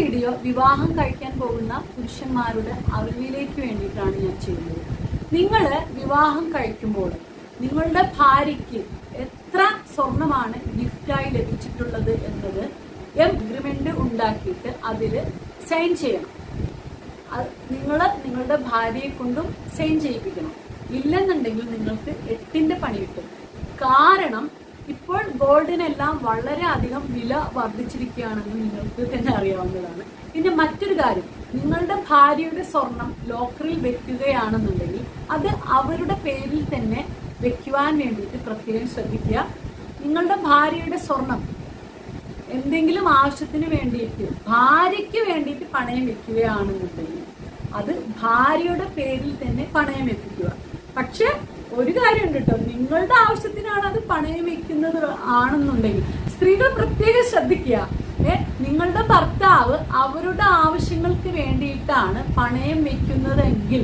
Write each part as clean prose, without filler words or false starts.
Video വിവാഹം കഴിക്കാൻ പോകുന്ന പുരുഷന്മാരുടെ അറിവിലേക്ക് വേണ്ടിയിട്ടാണ് ഞാൻ ചെയ്യുന്നത്. നിങ്ങൾ വിവാഹം കഴിക്കുമ്പോൾ നിങ്ങളുടെ ഭാര്യയ്ക്ക് എത്ര സ്വർണമാണ് ഗിഫ്റ്റായി ലഭിച്ചിട്ടുള്ളത് എന്നത് എഗ്രിമെന്റ് ഉണ്ടാക്കിയിട്ട് അതിൽ സൈൻ ചെയ്യണം. നിങ്ങളുടെ ഭാര്യയെ കൊണ്ടും സൈൻ ചെയ്യിപ്പിക്കണം. ഇല്ലെന്നുണ്ടെങ്കിൽ നിങ്ങൾക്ക് 8ന്റെ പണി കിട്ടും. കാരണം ഇപ്പോൾ ഗോൾഡിനെല്ലാം വളരെയധികം വില വർദ്ധിച്ചിരിക്കുകയാണെന്ന് നിങ്ങൾക്ക് തന്നെ അറിയാവുന്നതാണ്. പിന്നെ മറ്റൊരു കാര്യം, നിങ്ങളുടെ ഭാര്യയുടെ സ്വർണം ലോക്കറിൽ വെക്കുകയാണെന്നുണ്ടെങ്കിൽ അത് അവരുടെ പേരിൽ തന്നെ വെക്കുവാൻ വേണ്ടിയിട്ട് പ്രത്യേകം ശ്രദ്ധിക്കുക. നിങ്ങളുടെ ഭാര്യയുടെ സ്വർണം എന്തെങ്കിലും ആവശ്യത്തിന് വേണ്ടിയിട്ട് ഭാര്യയ്ക്ക് വേണ്ടിയിട്ട് പണയം വെക്കുകയാണെന്നുണ്ടെങ്കിൽ അത് ഭാര്യയുടെ പേരിൽ തന്നെ പണയം വെപ്പിക്കുക. പക്ഷെ ഒരു കാര്യമുണ്ട് കേട്ടോ, നിങ്ങളുടെ ആവശ്യത്തിനാണ് അത് പണയം വെക്കുന്നത് ആണെന്നുണ്ടെങ്കിൽ സ്ത്രീകൾ പ്രത്യേകം ശ്രദ്ധിക്കുക. നിങ്ങളുടെ ഭർത്താവ് അവരുടെ ആവശ്യങ്ങൾക്ക് വേണ്ടിയിട്ടാണ് പണയം വെക്കുന്നതെങ്കിൽ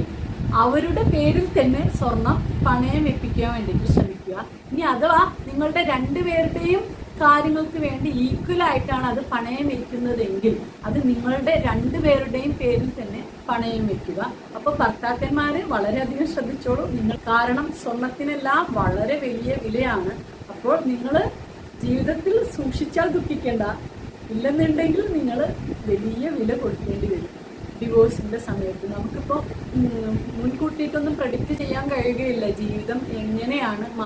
അവരുടെ പേരിൽ തന്നെ സ്വർണം പണയം വെപ്പിക്കാൻ വേണ്ടിയിട്ട് ശ്രമിക്കുക. ഇനി അഥവാ നിങ്ങളുടെ രണ്ടുപേരുടെയും കാര്യങ്ങൾക്ക് വേണ്ടി ഈക്വൽ ആയിട്ടാണ് അത് പണയം വെക്കുന്നതെങ്കിൽ അത് നിങ്ങളുടെ രണ്ടുപേരുടെയും പേരിൽ തന്നെ പണയം വെക്കുക. അപ്പൊ ഭർത്താക്കന്മാര് വളരെയധികം ശ്രദ്ധിച്ചോളൂ. കാരണം സ്വർണത്തിനെല്ലാം വളരെ വലിയ വിലയാണ്. അപ്പോൾ നിങ്ങൾ ജീവിതത്തിൽ സൂക്ഷിച്ചാൽ ദുഃഖിക്കേണ്ട, ഇല്ലെന്നുണ്ടെങ്കിൽ നിങ്ങൾ വലിയ വില കൊടുക്കേണ്ടി വരും. ഡിവോഴ്സിന്റെ സമയത്ത് നമുക്കിപ്പോൾ മുൻകൂട്ടിയിട്ടൊന്നും പ്രഡിക്റ്റ് ചെയ്യാൻ കഴിയുകയില്ല ജീവിതം എങ്ങനെയാണ്